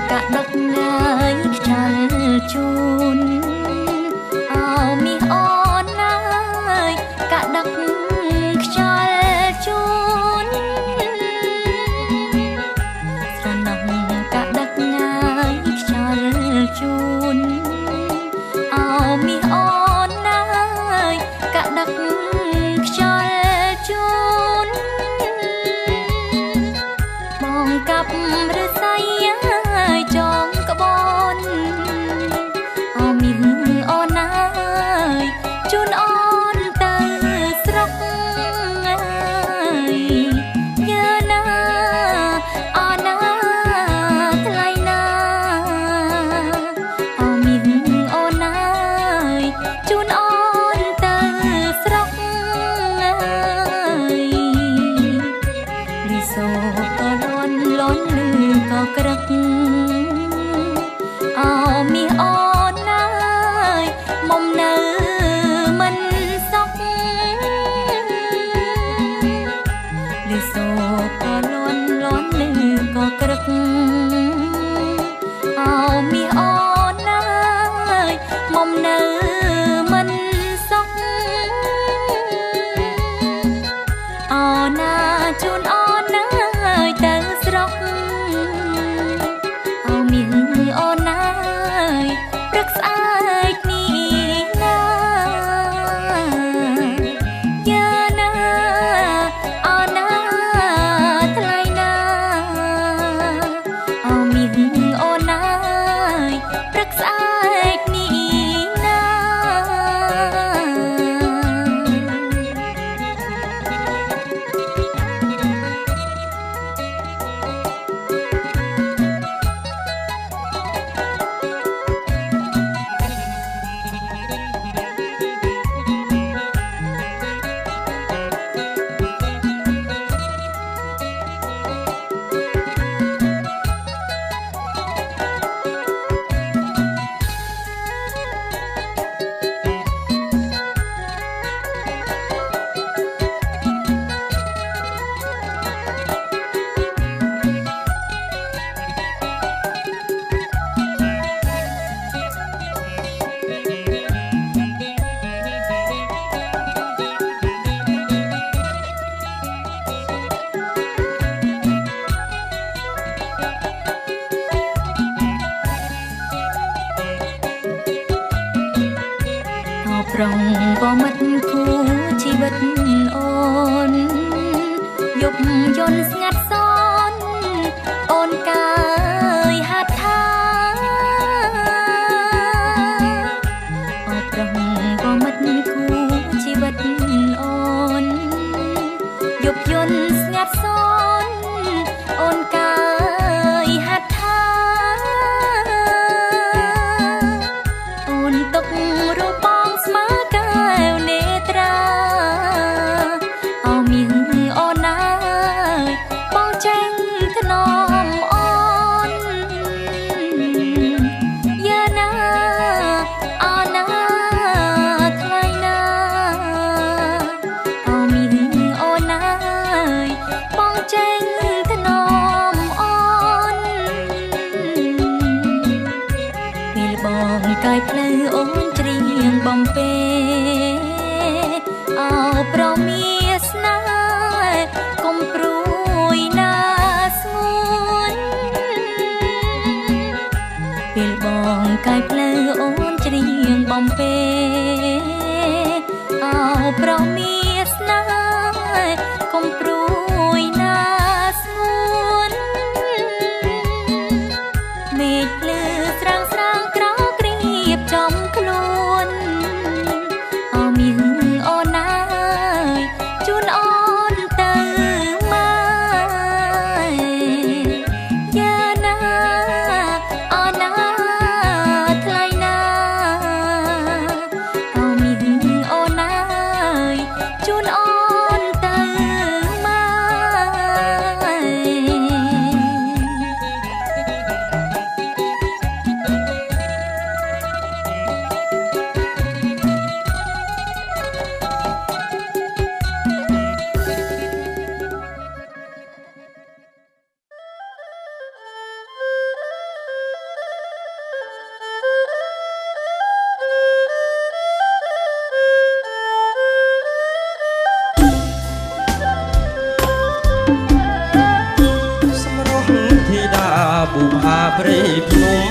cả đất ngài tràn chun ao mi on ai cả đất tràn chun sàn nắng cả đất ngài tràn chun ao mi on ai cả đất tràn chun mong cặp rơi say trong cả bon mình on ai chun on từ srok nhớ na on thay na mình on ai chun on từ srok li so có lon lon lư có crack mi on ai mong nỡ mình sóc lì xô có lon lon lư có crack mi on ai mong nỡ mình sóc on chun on ai tớ srok miếng on ai rất ai ni na ya na on thay na miếng on ai rất ai ni na rong có mất khu chi bất ôn dục dồn ngắt son ôn cài hát tha rong có mất khu chi bất ôn dục dồn ngắt son ôn cài hát tha ôn tục ru bong smá kêu nê tra miếng on ai bong tranh thân nom on ya na on thay na miếng on ai bong tranh thân nom on vì bong cài plei ôn triềng bong pe ao promis na kom prui na smun pil bong cài plei ôn triềng bong pe ao promis na kom prui na smun mệt lư sang sang krau kriep trong khuôn miếng on ai chun on từ mai ya na on thay na miếng on ai าព្រៃភ្នំ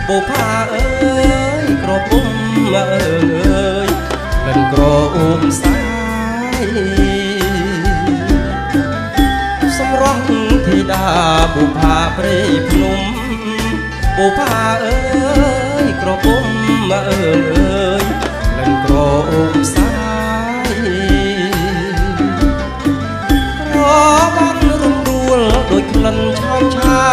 បុផាអើយក្រពុំអើយលិនក្រអូមសាយសម្រស់ធីតាបុផាព្រៃភ្នំបុផាអើយក្រពុំអើយលិនក្រអូមសាយក្របានរំដួលដូចក្លិនឆោមឆា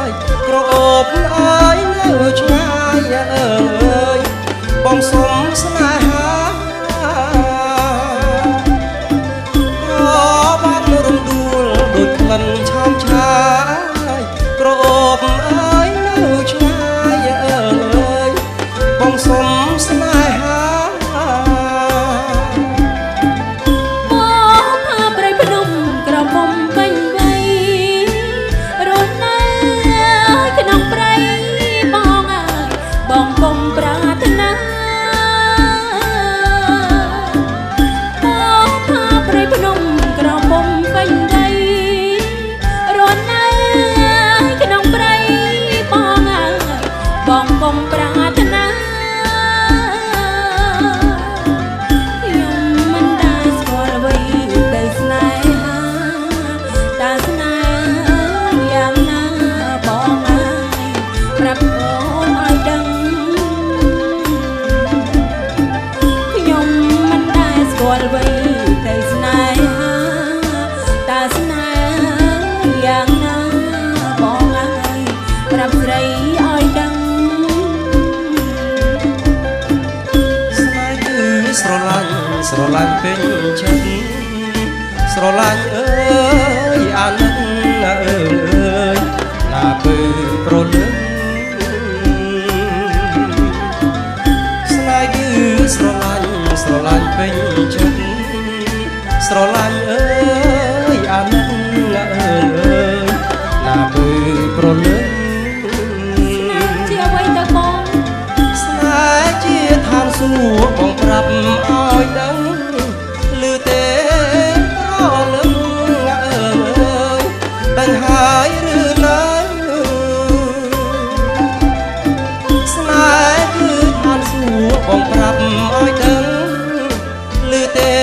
យក្រអូបអើយនៅឆ្ងាយអើយបងសុំស្នេហាក្របានរំដួលដូចក្លិនឆោមឆាយក្រអូបអើយនៅឆ្ងាយអើយបងសុំស្នេហា ស្រឡាញ់ពេញចិត្តស្រឡាញ់អើយអាណិតណាអើយណាពើប្រលឹងស្នេហ៍គឺស្រឡាញ់ពេញចិត្តស្រឡាញ់អើយអាណិតណាអើយណាពើប្រលឹងជាអ្វីទៅបងស្នេហ៍ជាឋានសួគ៌បងប្រាប់ឲ្យដឹងឮទេប្រលឹងអើយដឹងហើយឬនៅស្នេហ៍គឺឋានសួគ៌បងប្រាប់ឲ្យដឹងឮទេ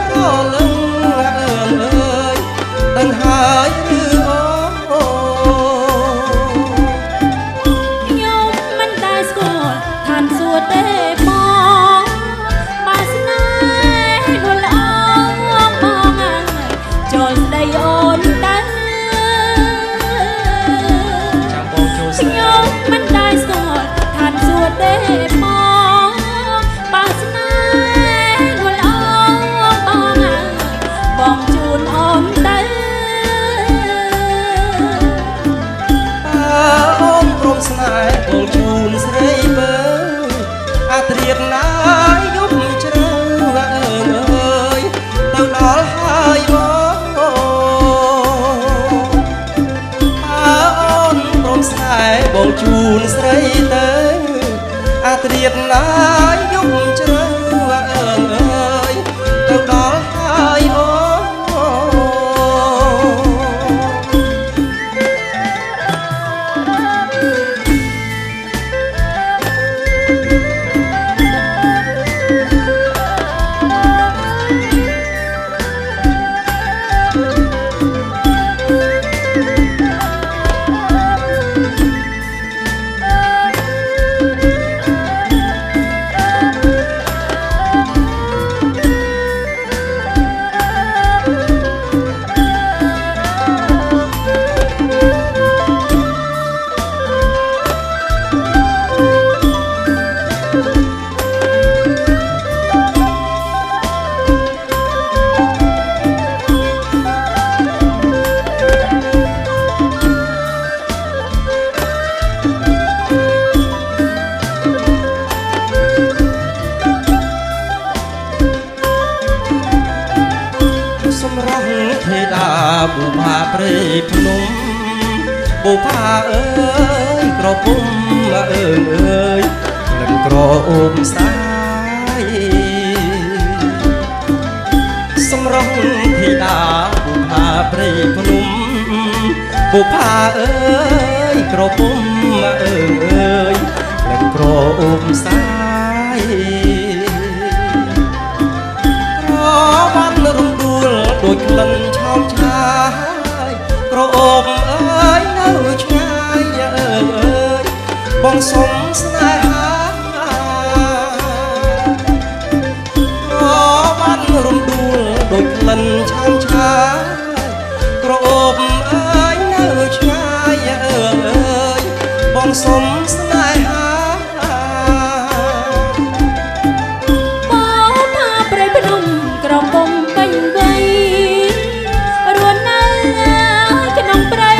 ប្រលឹងអើយដឹងហើយឬអូខ្ញុំមិនដែលស្គាល់ឋានសួគ៌ទេបងជូនស្រីបើអាត្រៀបណាយយប់ជ្រៅអើយទៅដល់ហើយបងអូនព្រមស្នេហ៍បងជូនស្រីទៅអាត្រៀបណាយយប់ជ្រៅអើយទៅដល់ហើយអូសម្រស់ធីតាបុផាព្រៃភ្នំបុផាអើយក្រពុំអើយលិនក្រអូមសាយសម្រស់ធីតាបុផាព្រៃភ្នំ បុផាអើយក្រពុំអើយលែងក្រអូបសាយក្របាត់រំដួលដូចក្លិនឆោមឆាយក្រអូបអើយនៅឆ្ងាយអើយបងសុំស្នេហាក្របាត់រំដួលដូចក្លិនឆោមឆាយក្រអូបអើយនៅឆ្ងាយអើយបងសុំស្នេហាក្រពុំពេញវ័យរួននៅក្នុងព្រៃ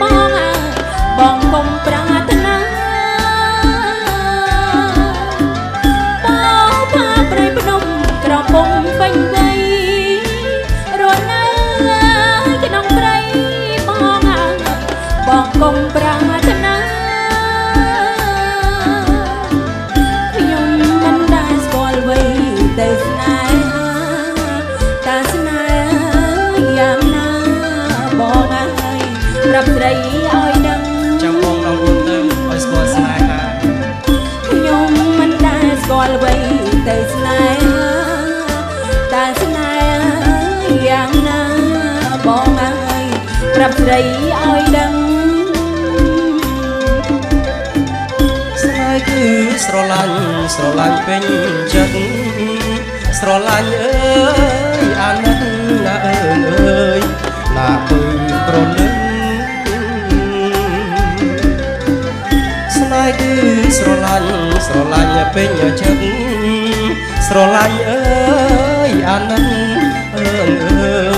បងបងគុំប្រាថ្នាបងផាព្រៃភ្នំក្រពុំពេញវ័យរួននៅក្នុងព្រៃបងបងគុំប្រាថ្នាខ្ញុំមិនដែលស្គាល់អ្វីតែស្នេហ៍យ៉ាងណាបងហើយប្រាប់ស្រីឲ្យដឹងចាំបងដល់រួមទៅឲ្យស្គាល់ស្នេហាខ្ញុំមិនដែលស្គាល់អ្វីតែស្នេហាតែស្នេហ៍យ៉ាងណាបងហើយប្រាប់ស្រីឲ្យដឹងស្នេហ៍គឺស្រឡាញ់ពេញចិត្តស្រឡាញ់អើយអាណិតណាអើយណាពើប្រលឹងស្នេហ៍គឺស្រឡាញ់ពេញចិត្តស្រឡាញ់អើយអាណិតអើយ